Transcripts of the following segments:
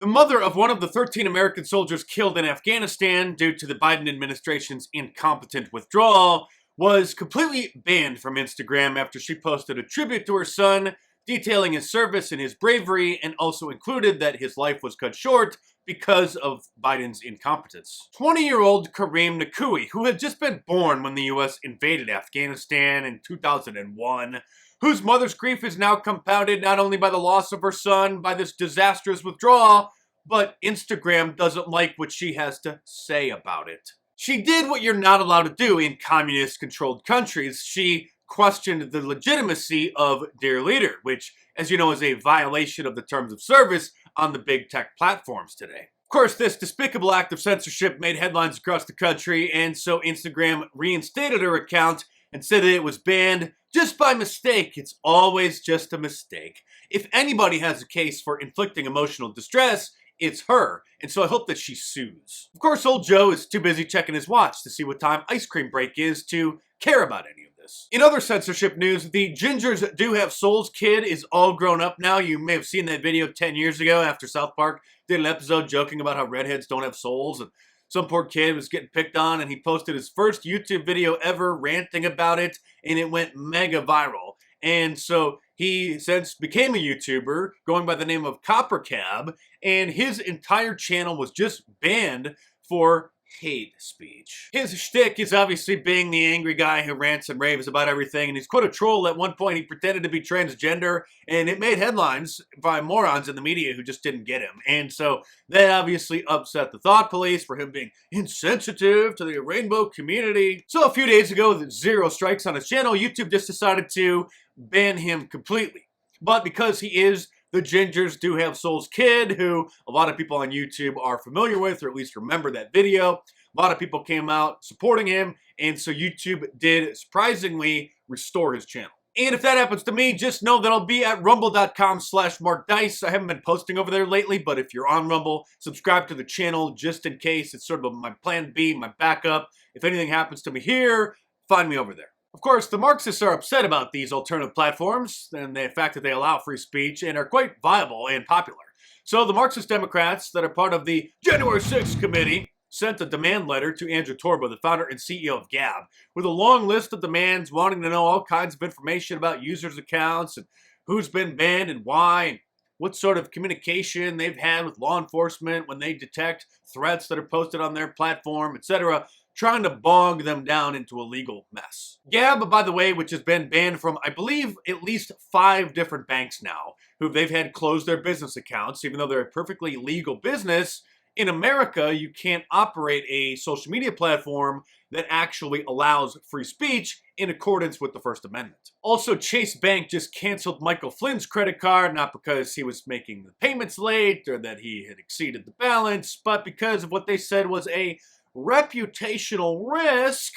The mother of one of the 13 American soldiers killed in Afghanistan due to the Biden administration's incompetent withdrawal was completely banned from Instagram after she posted a tribute to her son, detailing his service and his bravery, and also included that his life was cut short because of Biden's incompetence. 20-year-old Kareem Nakui, who had just been born when the U.S. invaded Afghanistan in 2001, whose mother's grief is now compounded not only by the loss of her son by this disastrous withdrawal, but Instagram doesn't like what she has to say about it. She did what you're not allowed to do in communist-controlled countries. She questioned the legitimacy of Dear Leader, which, as you know, is a violation of the terms of service on the big tech platforms today. Of course, this despicable act of censorship made headlines across the country, and so Instagram reinstated her account and said that it was banned just by mistake. It's always just a mistake. If anybody has a case for inflicting emotional distress, it's her, and so I hope that she sues. Of course, old Joe is too busy checking his watch to see what time ice cream break is to care about any of this. In other censorship news, the Gingers Do Have Souls kid is all grown up now. You may have seen that video 10 years ago after South Park did an episode joking about how redheads don't have souls, and some poor kid was getting picked on, and he posted his first YouTube video ever ranting about it, and it went mega viral. And so he since became a YouTuber going by the name of Copper Cab, and his entire channel was just banned for hate speech. His shtick is obviously being the angry guy who rants and raves about everything, and he's quite a troll. At one point, he pretended to be transgender, and it made headlines by morons in the media who just didn't get him. And so that obviously upset the thought police for him being insensitive to the rainbow community. So a few days ago, with 0 strikes on his channel, YouTube just decided to ban him completely. But because he is the Gingers Do Have Souls kid, who a lot of people on YouTube are familiar with, or at least remember that video, a lot of people came out supporting him, and so YouTube did surprisingly restore his channel. And if that happens to me, just know that I'll be at rumble.com/MarkDice. I haven't been posting over there lately, but if you're on Rumble, subscribe to the channel just in case. It's sort of my plan B, my backup. If anything happens to me here, find me over there. Of course, the Marxists are upset about these alternative platforms and the fact that they allow free speech and are quite viable and popular. So the Marxist Democrats that are part of the January 6th committee sent a demand letter to Andrew Torba, the founder and CEO of Gab, with a long list of demands wanting to know all kinds of information about users' accounts and who's been banned and why, and what sort of communication they've had with law enforcement when they detect threats that are posted on their platform, etc., trying to bog them down into a legal mess. Gab, by the way, which has been banned from, I believe, at least 5 different banks now, who they've had close their business accounts, even though they're a perfectly legal business. In America, you can't operate a social media platform that actually allows free speech in accordance with the First Amendment. Also, Chase Bank just canceled Michael Flynn's credit card, not because he was making the payments late or that he had exceeded the balance, but because of what they said was a reputational risk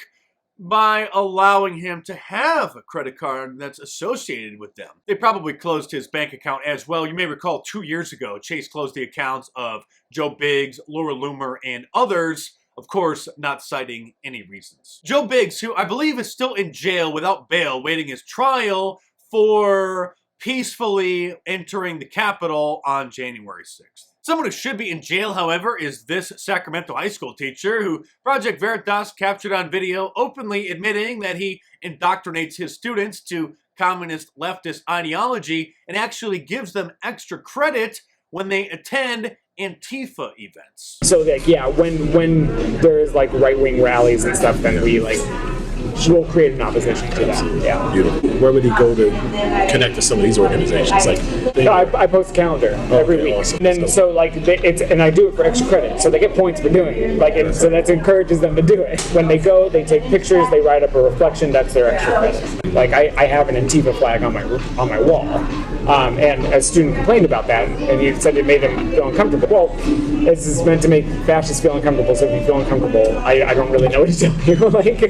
by allowing him to have a credit card that's associated with them. They probably closed his bank account as well. You may recall 2 years ago, Chase closed the accounts of Joe Biggs, Laura Loomer, and others, of course, not citing any reasons. Joe Biggs, who I believe is still in jail without bail, waiting his trial for peacefully entering the Capitol on January 6th. Someone who should be in jail, however, is this Sacramento high school teacher who Project Veritas captured on video openly admitting that he indoctrinates his students to communist leftist ideology and actually gives them extra credit when they attend Antifa events. So like, yeah, when there's like right-wing rallies and stuff, then we'll create an opposition to that. Yeah. Beautiful. Where would he go to connect to some of these organizations? Like, I post a calendar every week, awesome. and then so like and I do it for extra credit, so they get points for doing it. Like, so that encourages them to do it. When they go, they take pictures, they write up a reflection. That's their extra credit. Like I have an Antifa flag on my wall, and a student complained about that, and he said it made him feel uncomfortable. Well, this is meant to make fascists feel uncomfortable. So if you feel uncomfortable, I don't really know what to tell you. Like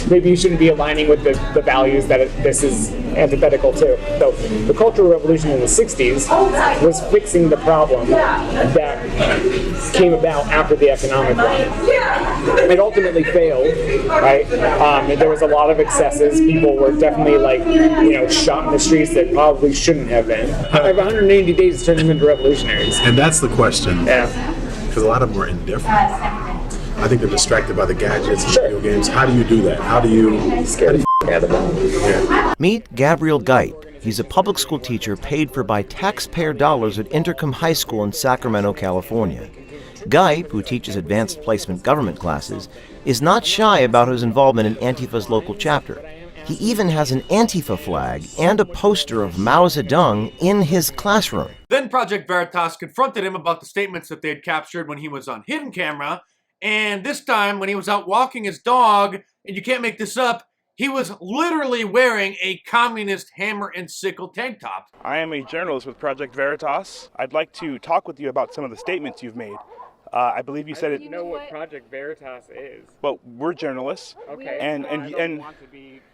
maybe you shouldn't be aligning with the values that this is antithetical to. So the Cultural Revolution in the 60s was fixing the problem that came about after the economic one. it ultimately failed, right? There was a lot of excesses. People were definitely shot in the streets that probably shouldn't have been. I have 180 days to turn them into revolutionaries. And that's the question. Yeah. Because a lot of them are indifferent. I think they're distracted by the gadgets and video games. How do you do that? How do you... Scare the out of them. Yeah. Meet Gabriel Geit. He's a public school teacher paid for by taxpayer dollars at Intercom High School in Sacramento, California. Geit, who teaches advanced placement government classes, is not shy about his involvement in Antifa's local chapter. He even has an Antifa flag and a poster of Mao Zedong in his classroom. Then Project Veritas confronted him about the statements that they had captured when he was on hidden camera, and this time when he was out walking his dog, and you can't make this up, he was literally wearing a communist hammer and sickle tank top. I am a journalist with Project Veritas. I'd like to talk with you about some of the statements you've made. I believe you said it. You know what Project Veritas is. Well, we're journalists. Okay.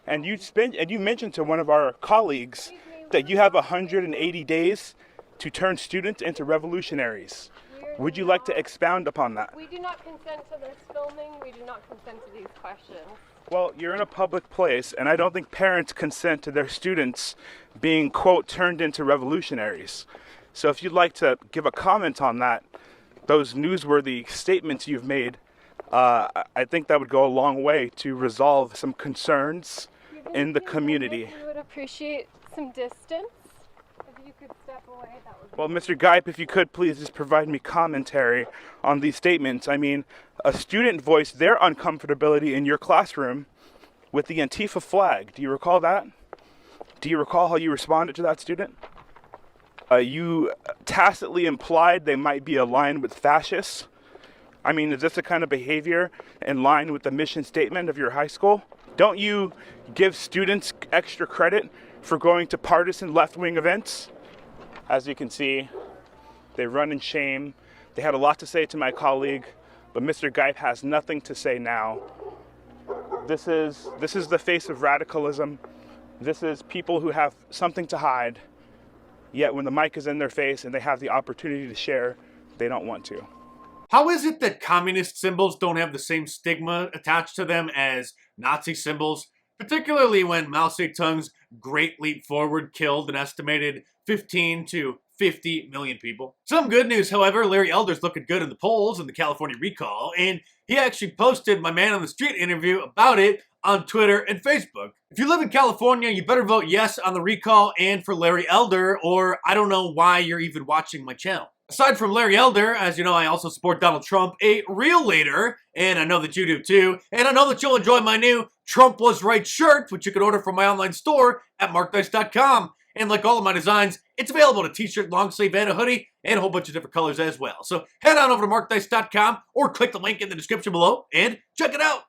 And you mentioned to one of our colleagues that you have 180 days to turn students into revolutionaries. Would you like to expound upon that? We do not consent to this filming. We do not consent to these questions. Well, you're in a public place, and I don't think parents consent to their students being, quote, turned into revolutionaries. So if you'd like to give a comment on that, those newsworthy statements you've made, I think that would go a long way to resolve some concerns in the community. We would appreciate some distance. If you could step away, that would be... Well, Mr. Geip, if you could please just provide me commentary on these statements. I mean, a student voiced their uncomfortability in your classroom with the Antifa flag. Do you recall that? Do you recall how you responded to that student? You tacitly implied they might be aligned with fascists. I mean, is this the kind of behavior in line with the mission statement of your high school? Don't you give students extra credit for going to partisan left-wing events? As you can see, they run in shame. They had a lot to say to my colleague, but Mr. Geip has nothing to say now. This is the face of radicalism. This is people who have something to hide, yet when the mic is in their face and they have the opportunity to share, they don't want to. How is it that communist symbols don't have the same stigma attached to them as Nazi symbols, particularly when Mao Zedong's Great Leap Forward killed an estimated 15 to 50 million people? Some good news, however, Larry Elder's looking good in the polls in the California recall, and he actually posted my man on the street interview about it on Twitter and Facebook. If you live in California, you better vote yes on the recall and for Larry Elder, or I don't know why you're even watching my channel. Aside from Larry Elder, as you know, I also support Donald Trump, a real leader, and I know that you do too, and I know that you'll enjoy my new Trump Was Right shirt, which you can order from my online store at markdice.com. And like all of my designs, it's available in a t-shirt, long sleeve, and a hoodie, and a whole bunch of different colors as well. So head on over to markdice.com or click the link in the description below and check it out.